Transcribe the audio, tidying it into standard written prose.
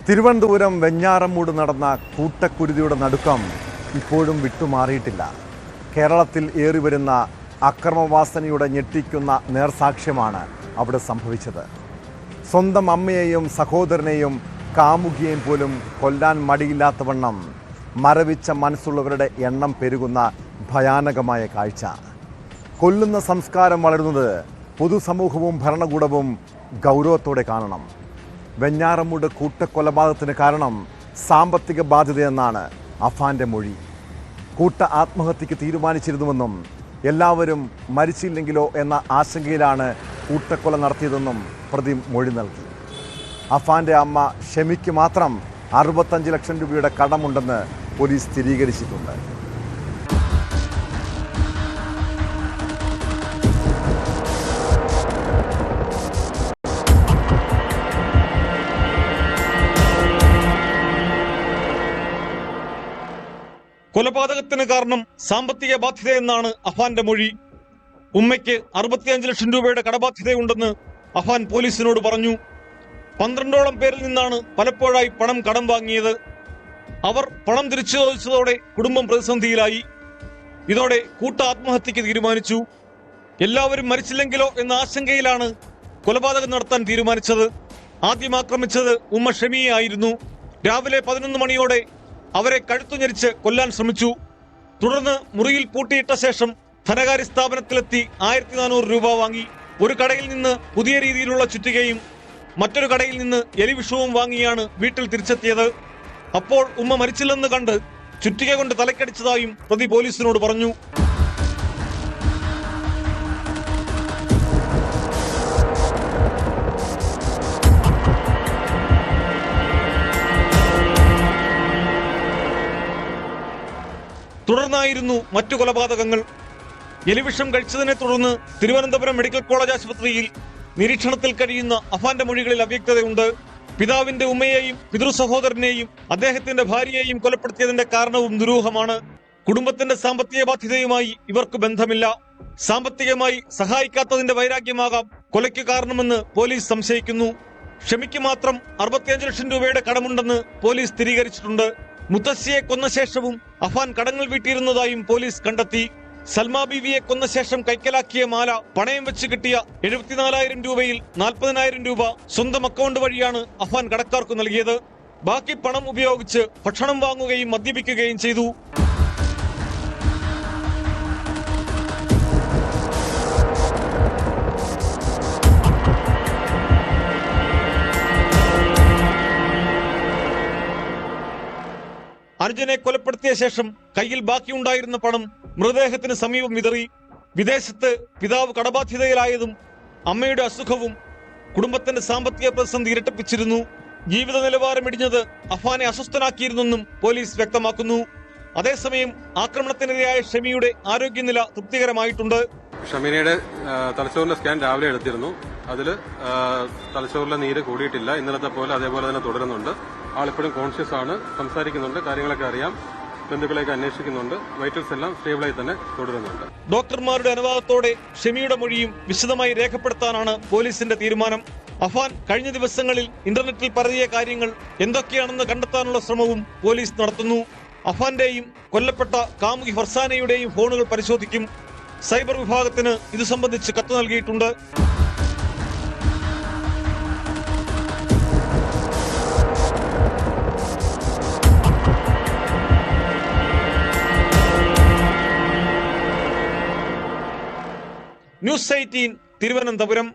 തിരുവനന്തപുരം വെഞ്ഞാറമൂട് നടന്ന കൂട്ടക്കുരുതിയുടെ നടുക്കം ഇപ്പോഴും വിട്ടുമാറിയിട്ടില്ല. കേരളത്തിൽ ഏറിവരുന്ന അക്രമവാസനയുടെ ഞെട്ടിക്കുന്ന നേർസാക്ഷ്യമാണ് അവിടെ സംഭവിച്ചത്. സ്വന്തം അമ്മയെയും സഹോദരനെയും കാമുകിയെയും പോലും കൊല്ലാൻ മടിയില്ലാത്തവണ്ണം മരവിച്ച മനസ്സുള്ളവരുടെ എണ്ണം പെരുകുന്ന ഭയാനകമായ കാഴ്ച. കൊല്ലുന്ന സംസ്കാരം വളരുന്നത് പൊതുസമൂഹവും ഭരണകൂടവും ഗൗരവത്തോടെ കാണണം. വെഞ്ഞാറമൂട് കൂട്ടക്കൊലപാതകത്തിന് കാരണം സാമ്പത്തിക ബാധ്യതയെന്നാണ് അഫാന്റെ മൊഴി. കൂട്ട ആത്മഹത്യക്ക് തീരുമാനിച്ചിരുന്നുവെന്നും എല്ലാവരും മരിച്ചില്ലെങ്കിലോ എന്ന ആശങ്കയിലാണ് കൂട്ടക്കൊല നടത്തിയതെന്നും പ്രതി മൊഴി നൽകി. അഫാന്റെ അമ്മ ഷെമിക്ക് മാത്രം 65 ലക്ഷം രൂപയുടെ കടമുണ്ടെന്ന് പോലീസ് സ്ഥിരീകരിച്ചിട്ടുണ്ട്. കൊലപാതകത്തിന് കാരണം സാമ്പത്തിക ബാധ്യതയെന്നാണ് അഫാന്റെ മൊഴി. ഉമ്മയ്ക്ക് 65 ലക്ഷം രൂപയുടെ കടബാധ്യതയുണ്ടെന്ന് അഫാൻ പോലീസിനോട് പറഞ്ഞു. 12ഓളം പേരിൽ നിന്നാണ് പലപ്പോഴായി പണം കടം വാങ്ങിയത്. അവർ പണം തിരിച്ചു ചോദിച്ചതോടെ കുടുംബം പ്രതിസന്ധിയിലായി. ഇതോടെ കൂട്ട ആത്മഹത്യക്ക് തീരുമാനിച്ചു. എല്ലാവരും മരിച്ചില്ലെങ്കിലോ എന്ന ആശങ്കയിലാണ് കൊലപാതകം നടത്താൻ തീരുമാനിച്ചത്. ആദ്യം ആക്രമിച്ചത് ഉമ്മ ഷെമിയെ ആയിരുന്നു. രാവിലെ 11 മണിയോടെ അവരെ കഴുത്തുഞെരിച്ച് കൊല്ലാൻ ശ്രമിച്ചു. തുടർന്ന് മുറിയിൽ പൂട്ടിയിട്ട ശേഷം ധനകാര്യ സ്ഥാപനത്തിലെത്തി 1400 രൂപ വാങ്ങി. ഒരു കടയിൽ നിന്ന് പുതിയ രീതിയിലുള്ള ചുറ്റികയും മറ്റൊരു കടയിൽ നിന്ന് എലിവിഷവും വാങ്ങിയാണ് വീട്ടിൽ തിരിച്ചെത്തിയത്. അപ്പോൾ ഉമ്മ മരിച്ചില്ലെന്ന് കണ്ട് ചുറ്റിക കൊണ്ട് തലക്കടിച്ചതായും പ്രതി പോലീസിനോട് പറഞ്ഞു. തുടർന്നായിരുന്നു മറ്റു കൊലപാതകങ്ങൾ. എലിവിഷം കഴിച്ചതിനെ തുടർന്ന് തിരുവനന്തപുരം മെഡിക്കൽ കോളേജ് ആശുപത്രിയിൽ നിരീക്ഷണത്തിൽ കഴിയുന്ന അഫാന്റെ മൊഴികളിൽ അവ്യക്തതയുണ്ട്. പിതാവിന്റെ ഉമ്മയെയും പിതൃ സഹോദരനെയും അദ്ദേഹത്തിന്റെ ഭാര്യയെയും കൊലപ്പെടുത്തിയതിന്റെ കാരണവും ദുരൂഹമാണ്. കുടുംബത്തിന്റെ സാമ്പത്തിക ബാധ്യതയുമായി ഇവർക്ക് ബന്ധമില്ല. സാമ്പത്തികമായി സഹായിക്കാത്തതിന്റെ വൈരാഗ്യമാകാം കൊലയ്ക്ക് കാരണമെന്ന് പോലീസ് സംശയിക്കുന്നു. ഷെമിക്ക് മാത്രം 65 ലക്ഷം രൂപയുടെ കടമുണ്ടെന്ന് പോലീസ് സ്ഥിരീകരിച്ചിട്ടുണ്ട്. മുത്തശ്ശിയെ കൊന്ന ശേഷവും അഫാൻ കടങ്ങൾ വീട്ടിയിരുന്നതായും പോലീസ് കണ്ടെത്തി. സൽമാ ബീവിയെ കൊന്ന ശേഷം കൈക്കലാക്കിയ മാല പണയം വെച്ച് കിട്ടിയ 74,000 രൂപയിൽ 40,000 രൂപ സ്വന്തം അക്കൗണ്ട് വഴിയാണ് അഫാൻ കടക്കാർക്ക് നൽകിയത്. ബാക്കി പണം ഉപയോഗിച്ച് ഭക്ഷണം വാങ്ങുകയും മദ്യപിക്കുകയും ചെയ്തു. അനുജനെ കൊലപ്പെടുത്തിയ ശേഷം കയ്യിൽ ബാക്കിയുണ്ടായിരുന്ന പണം മൃതദേഹത്തിന് സമീപം വിതറി. വിദേശത്ത് പിതാവ് കടബാധ്യതയിലായതും അമ്മയുടെ അസുഖവും കുടുംബത്തിന്റെ സാമ്പത്തിക പ്രതിസന്ധി ഇരട്ടിപ്പിച്ചിരുന്നു. ജീവിത നിലവാരം ഇടിഞ്ഞത് അഫാനെ അസ്വസ്ഥനാക്കിയിരുന്നെന്നും പോലീസ് വ്യക്തമാക്കുന്നു. അതേസമയം ആക്രമണത്തിനിരയായ ഷെമിയുടെ ആരോഗ്യനില തൃപ്തികരമായിട്ടുണ്ട്. ഷമീനയുടെ തലച്ചോറിന്റെ സ്കാൻ രാവിലെ എടുത്തിരുന്നു. അതിൽ തലച്ചോറിലെ നീര് കൂടിയിട്ടില്ല. ഇന്നലത്തെ പോലെ അതേപോലെ തന്നെ തുടരുന്നുണ്ട്. ആളിപ്പോഴും കോൺഷ്യസ് ആണ്, സംസാരിക്കുന്നുണ്ട്, കാര്യങ്ങളൊക്കെ അറിയാം, ബന്ധുക്കളെയൊക്കെ അന്വേഷിക്കുന്നുണ്ട്. വൈറ്റൽസ് എല്ലാം സ്റ്റേബിളായി തന്നെ തുടരുന്നുണ്ട്. ഡോക്ടർമാരുടെ അനുവാദത്തോടെ ഷെമിയുടെ മൊഴിയും വിശദമായി രേഖപ്പെടുത്താനാണ് പോലീസിന്റെ തീരുമാനം. അഫാൻ കഴിഞ്ഞ ദിവസങ്ങളിൽ ഇന്റർനെറ്റിൽ പരതിയ കാര്യങ്ങൾ എന്തൊക്കെയാണെന്ന് കണ്ടെത്താനുള്ള ശ്രമവും പോലീസ് നടത്തുന്നു. അഫാന്റെയും കൊല്ലപ്പെട്ട കാമുകി ഫർസാനയുടെയും ഫോണുകൾ പരിശോധിക്കും. സൈബർ വിഭാഗത്തിന് ഇത് സംബന്ധിച്ച് കത്ത് നൽകിയിട്ടുണ്ട്. ന്യൂസ് 18 തിരുവനന്തപുരം.